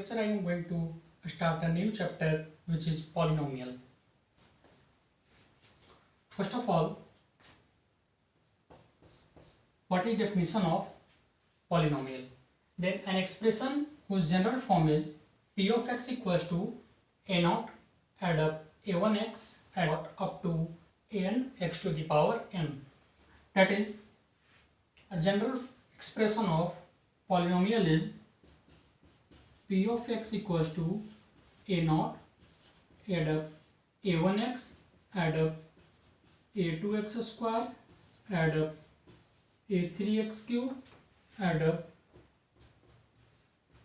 lecture I am going to start a new chapter which is polynomial. First of all, what is definition of polynomial? Then an expression whose general form is p of x equals to a naught add up a1x add up to an x to the power n. That is, a general expression of polynomial is p of x equals to a naught add up a1x add up a2x square add up a3x cube add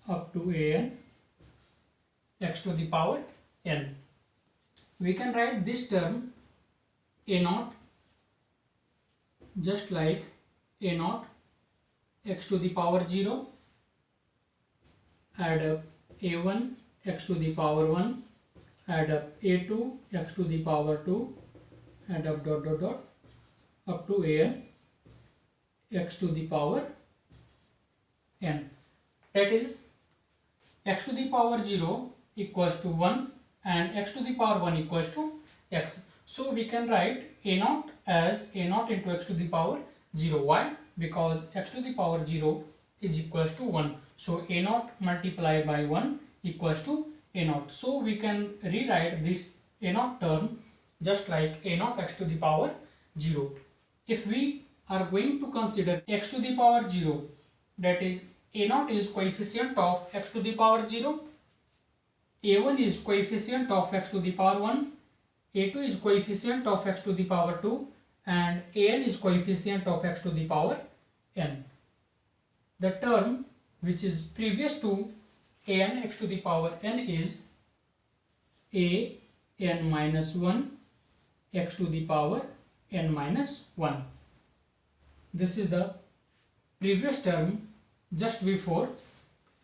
up to an x to the power n. We can write this term a naught just like a naught x to the power 0 add up a1 x to the power 1 add up a2 x to the power 2 add up dot dot dot up to an x to the power n. That is, x to the power 0 equals to 1 and x to the power 1 equals to x. So we can write a naught as a naught into x to the power 0. Why? Because x to the power 0 is equals to 1. So a naught multiplied by 1 equals to a naught. So we can rewrite this a naught term just like a naught x to the power 0. If we are going to consider x to the power 0, that is a naught is coefficient of x to the power 0, a1 is coefficient of x to the power 1, a2 is coefficient of x to the power 2 and an is coefficient of x to the power n. The term which is previous to an x to the power n is a n minus 1 x to the power n minus 1. This is the previous term just before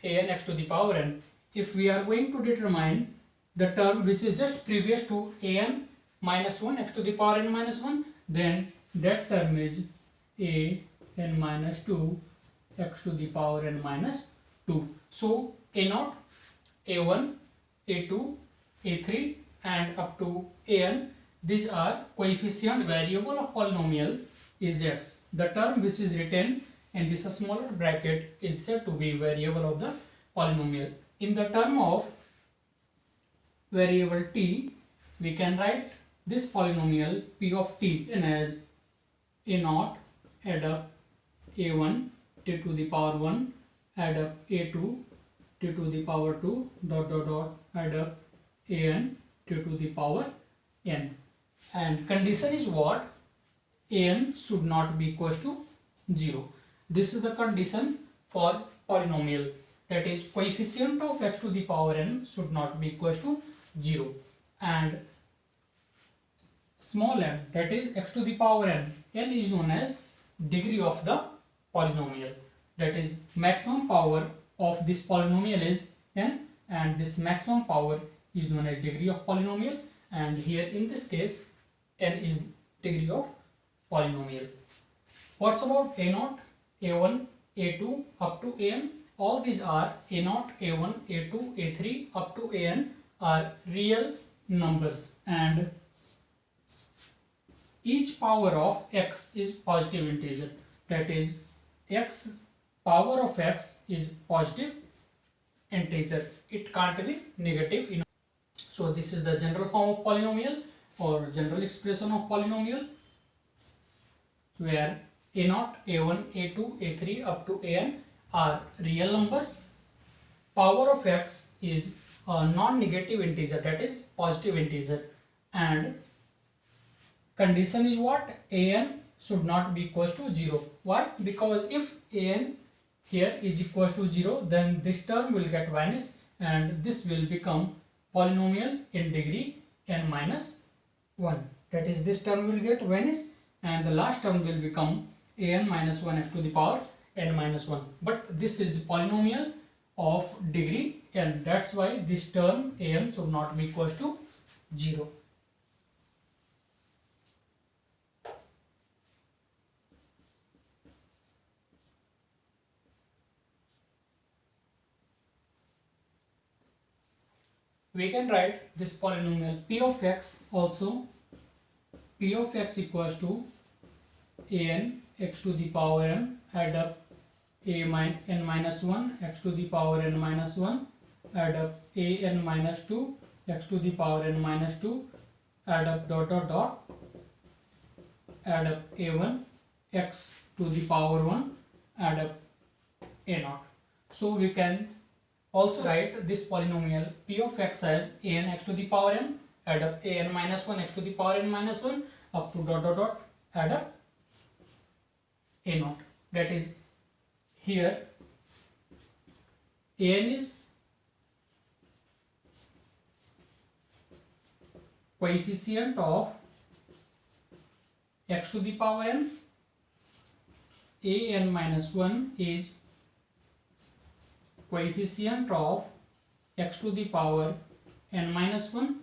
an x to the power n. If we are going to determine the term which is just previous to an minus 1 x to the power n minus 1, then that term is a n minus 2 x to the power n minus 2. So a naught, a1, a2, a3 and up to an, these are coefficient variable of polynomial is x. The term which is written in this smaller bracket is said to be variable of the polynomial. In the term of variable t, we can write this polynomial p of t as a naught add up a1 t to the power 1 add up a2 t to the power 2 dot dot dot add up an t to the power n. And condition is what? An should not be equals to 0. This is the condition for polynomial, that is coefficient of x to the power n should not be equals to 0 and small m, that is x to the power n, n is known as degree of the polynomial, that is maximum power of this polynomial is n and this maximum power is known as degree of polynomial, and here in this case n is degree of polynomial. What's about a naught, a1, a2 up to an? All these are a naught, a1, a2, a3 up to an are real numbers and each power of x is positive integer, that is x power of x is positive integer, it can't be negative. So this is the general form of polynomial or general expression of polynomial, where a naught, a1, a2, a3 up to an are real numbers. Power of x is a non-negative integer, that is positive integer, and condition is what? An should not be equals to 0. Why? Because if an here is equals to 0, then this term will get vanished and this will become polynomial in degree n minus 1. That is, this term will get vanished and the last term will become an minus 1 x to the power n minus 1. But this is polynomial of degree n. That's why this term an should not be equals to 0. we can write this polynomial p of x also. P of x equals to an x to the power n, add up n minus 1 x to the power n minus 1, add up an minus 2 x to the power n minus 2, add up dot dot dot, add up a1 x to the power 1, add up a naught. So we can also write this polynomial p of x as an x to the power n, add up an minus 1 x to the power n minus 1 up to dot dot dot, add up a naught. That is, here an is coefficient of x to the power n, an minus 1 is coefficient of x to the power n minus 1,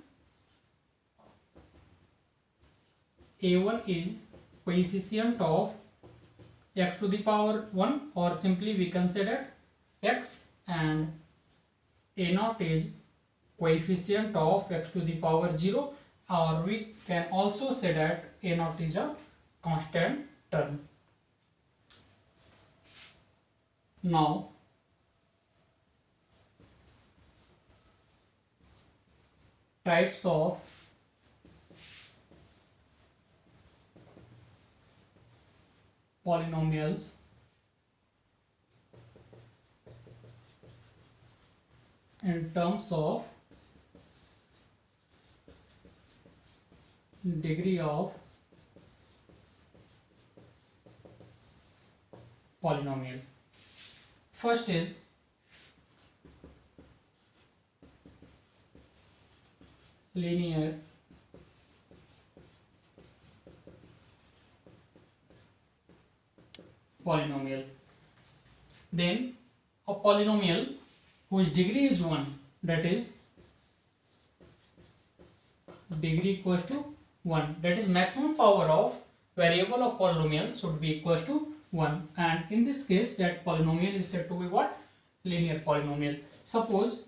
a1 is coefficient of x to the power 1, or simply we can say that x, and a naught is coefficient of x to the power 0, or we can also say that a naught is a constant term. Now types of polynomials. In terms of degree of polynomial. First is linear polynomial. Then a polynomial whose degree is 1, that is degree equals to 1, that is maximum power of variable of polynomial should be equals to 1, and in this case that polynomial is said to be what? Linear polynomial. Suppose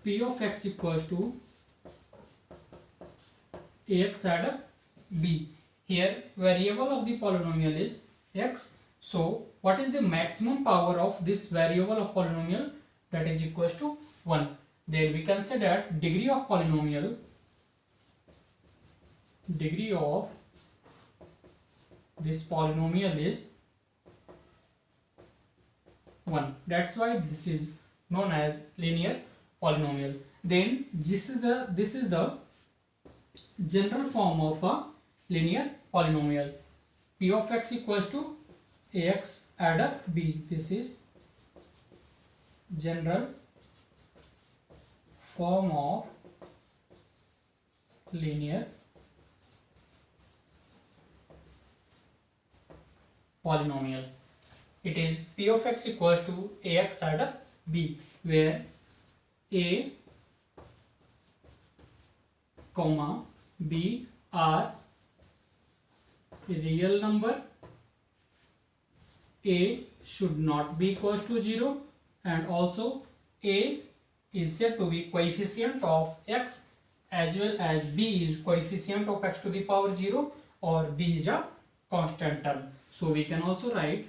p of x equals to ax add up b. Here variable of the polynomial is x, so what is the maximum power of this variable of polynomial? That is equals to 1. Then we can say that degree of polynomial, degree of this polynomial is 1. That's why this is known as linear polynomial. Then this is the general form of a linear polynomial. P of x equals to ax add up b. This is general form of linear polynomial. It is p of x equals to ax add up b, where a comma b are real number, a should not be equals to 0, and also a is said to be coefficient of x, as well as b is coefficient of x to the power 0, or b is a constant term. So we can also write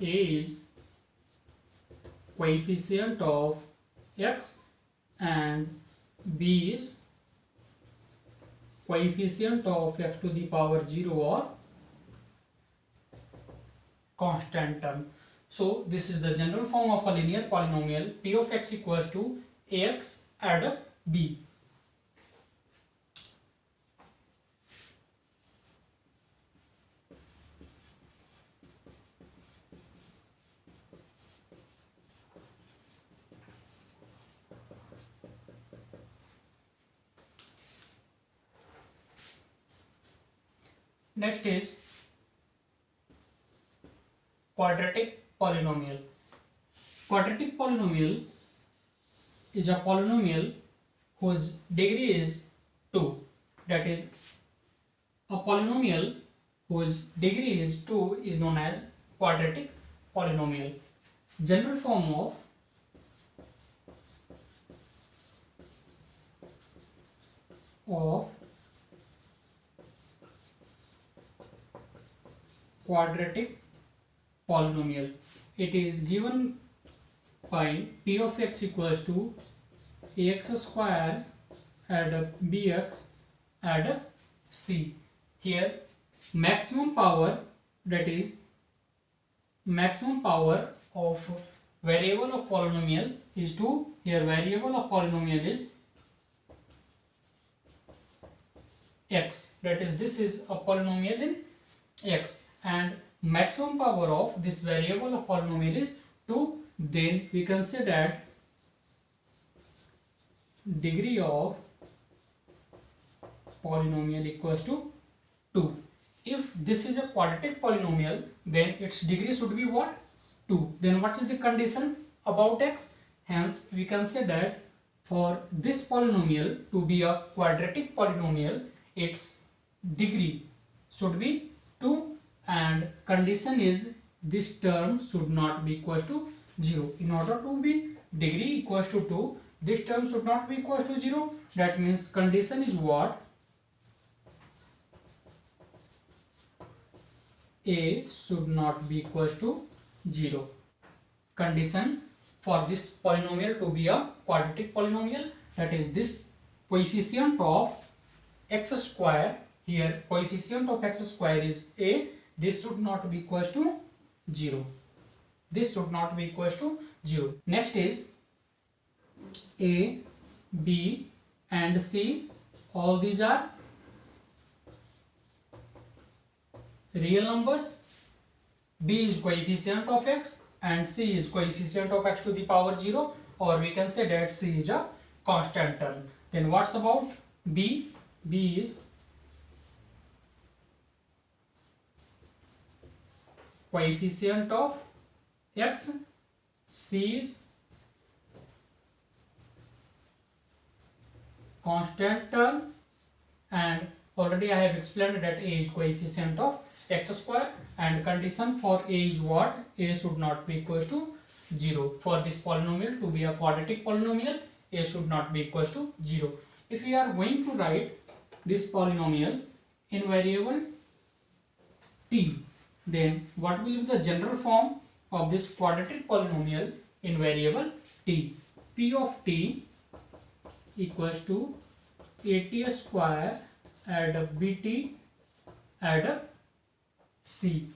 a is coefficient of x and b is coefficient of x to the power 0 or constant term. So this is the general form of a linear polynomial. P of x equals to ax add up b. Next is quadratic polynomial. Quadratic polynomial is a polynomial whose degree is 2. That is, a polynomial whose degree is 2 is known as quadratic polynomial. General form of of quadratic polynomial. It is given by p of x equals to ax square add up bx add up c. Here maximum power, that is maximum power of variable of polynomial is 2. Here variable of polynomial is x, that is this is a polynomial in x, and maximum power of this variable of polynomial is 2. Then we can say that degree of polynomial equals to 2. If this is a quadratic polynomial, then its degree should be what? 2. Then what is the condition about x? Hence we can say that for this polynomial to be a quadratic polynomial, its degree should be 2, and condition is this term should not be equals to 0. In order to be degree equals to 2, this term should not be equals to 0. That means condition is what? A should not be equals to 0. Condition for this polynomial to be a quadratic polynomial, that is this coefficient of x square, here coefficient of x square is a, this should not be equals to 0. This should not be equals to 0. Next is a, b and c, all these are real numbers. B is coefficient of x and c is coefficient of x to the power 0, or we can say that c is a constant term. Then what's about b? B is coefficient of x, c is constant term, and already I have explained that a is coefficient of x square, and condition for a is what? A should not be equals to 0. For this polynomial to be a quadratic polynomial, a should not be equals to 0. If we are going to write this polynomial in variable t, then what will be the general form of this quadratic polynomial in variable t? P of t equals to at square add up bt add up c.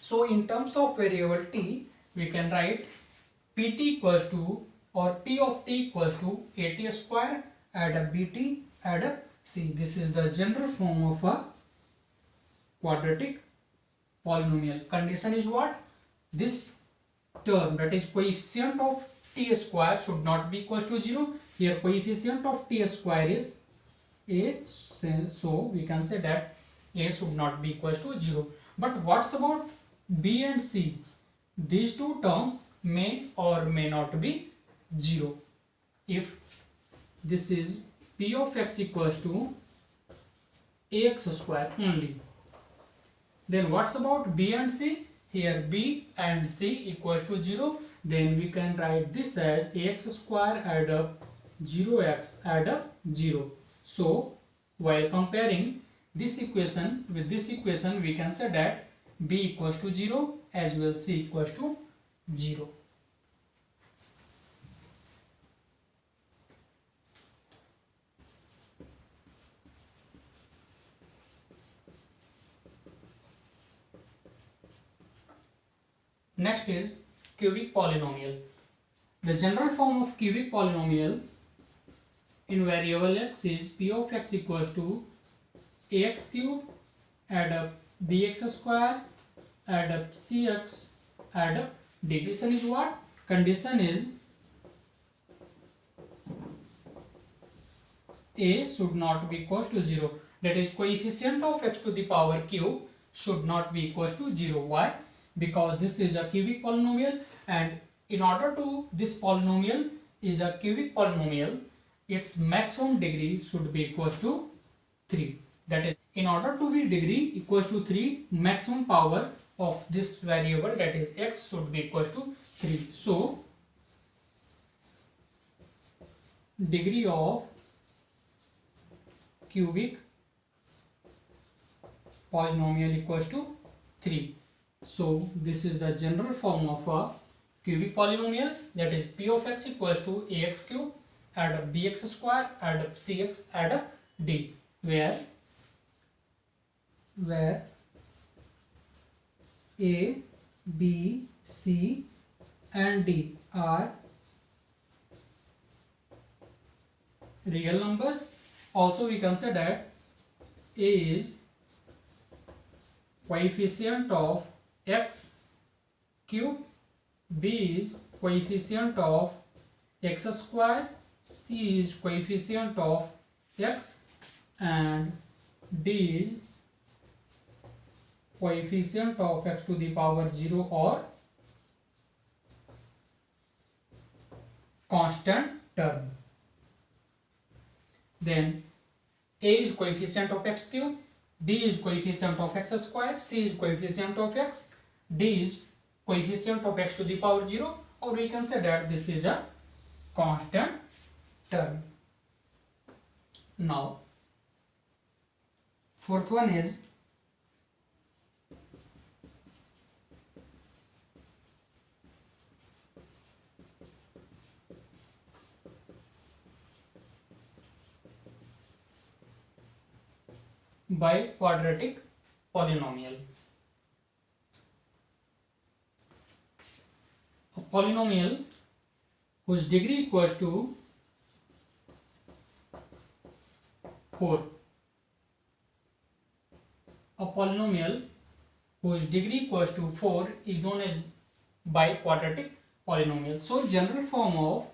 So in terms of variable t, we can write pt equals to, or p of t equals to at square add up bt add up c. This is the general form of a quadratic polynomial. Condition is what? This term, that is coefficient of t square, should not be equals to 0. Here coefficient of t square is a, so we can say that a should not be equals to 0. But what's about b and c? These two terms may or may not be 0. If this is p of x equals to ax square only, then what's about b and c? Here b and c equals to 0, then we can write this as ax square add up 0x add up 0. So while comparing this equation with this equation, we can say that b equals to 0 as well c equals to 0. Next is cubic polynomial. The general form of cubic polynomial in variable x is p of x equals to ax cube add up bx square add up cx add up d. Condition is what? Condition is a should not be equals to 0. That is coefficient of x to the power cube should not be equals to 0. Why? Because this is a cubic polynomial, and in order to this polynomial is a cubic polynomial, its maximum degree should be equals to 3. That is, in order to be degree equals to 3, maximum power of this variable, that is x, should be equals to 3. So degree of cubic polynomial equals to 3. So this is the general form of a cubic polynomial, that is p of x equals to ax cube add up bx square add up cx add up d, where a, b, c and d are real numbers. Also we can say that a is coefficient of x cube, b is coefficient of x square, c is coefficient of x and d is coefficient of x to the power 0 or constant term. Then a is coefficient of x cube, b is coefficient of x square, c is coefficient of x, d is coefficient of x to the power 0, or we can say that this is a constant term. Now fourth one is biquadratic polynomial. A polynomial whose degree equals to 4. A polynomial whose degree equals to 4 is known as biquadratic polynomial. So general form of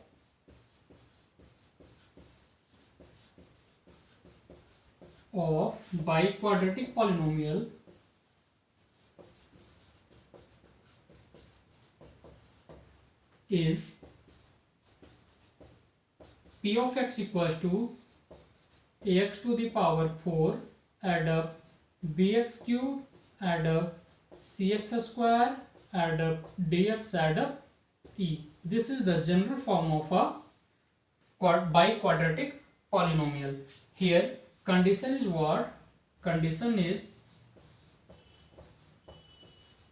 biquadratic polynomial is p of x equals to ax to the power 4 add up bx cube add up cx square add up dx add up e. This is the general form of a biquadratic polynomial. Here condition is what? Condition is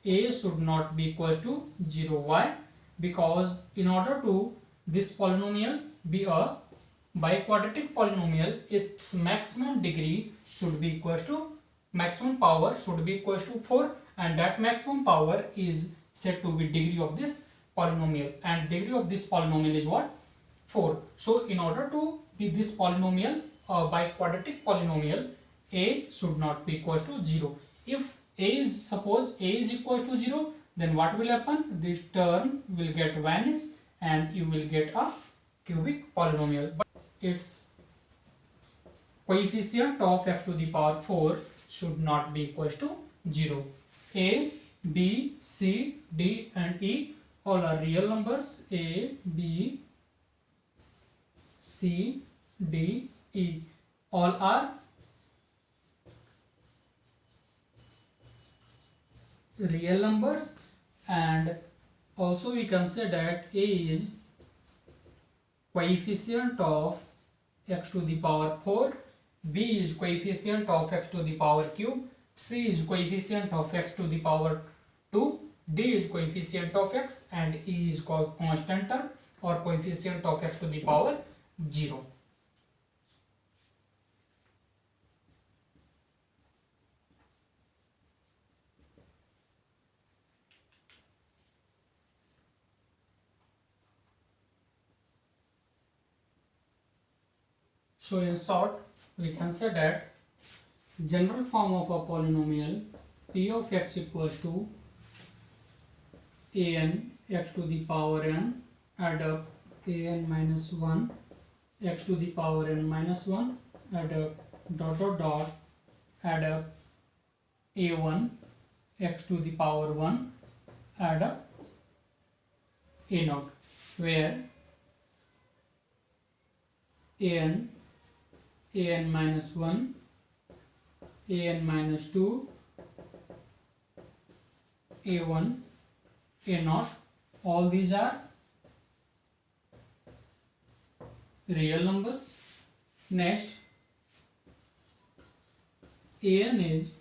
a should not be equals to 0. Why? Because in order to this polynomial be a biquadratic polynomial, its maximum degree should be equals to, maximum power should be equals to 4, and that maximum power is said to be degree of this polynomial, and degree of this polynomial is what? 4. So in order to be this polynomial biquadratic polynomial, a should not be equals to 0. If suppose a is equals to 0, then what will happen? This term will get vanished and you will get a cubic polynomial. But its coefficient of x to the power 4 should not be equals to 0. A, b, c, d and e all are real numbers. A, b, c, d, e all are real numbers, and also we can say that a is coefficient of x to the power 4, b is coefficient of x to the power cube, c is coefficient of x to the power 2, d is coefficient of x, and e is constant term or coefficient of x to the power 0. So in short, we can say that general form of a polynomial p of x equals to an x to the power n add up an minus 1 x to the power n minus 1 add up dot dot dot add up a1 x to the power 1 add up a naught, where an minus 1, an minus 2, a1, a naught, all these are real numbers. Next, an is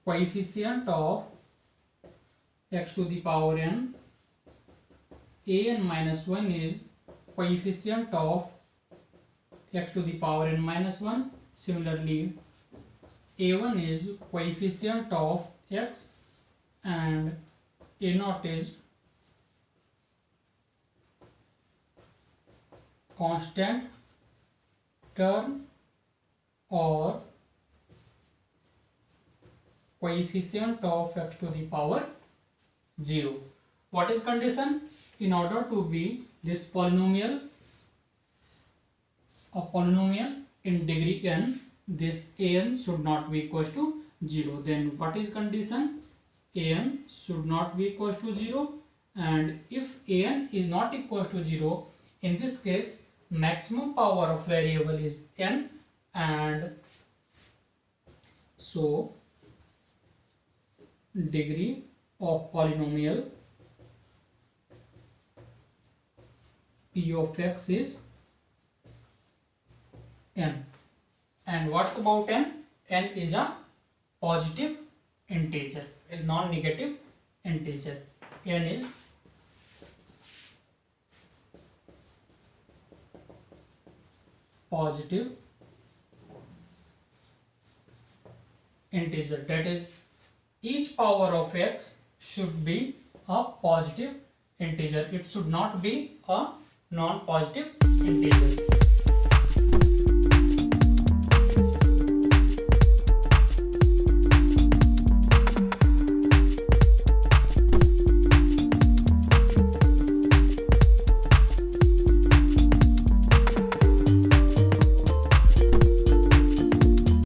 coefficient of x to the power n, an minus 1 is coefficient of x to the power n minus 1. Similarly, a1 is coefficient of x and a0 is constant term or coefficient of x to the power 0. What is condition? In order to be this polynomial, a polynomial in degree n, this an should not be equals to 0. Then what is condition? An should not be equals to 0, and if an is not equals to 0, in this case maximum power of variable is n, and so degree of polynomial p of x is n. And what's about n? N is a positive integer, is non-negative integer. N is positive integer, that is each power of x should be a positive integer, it should not be a non-positive integer.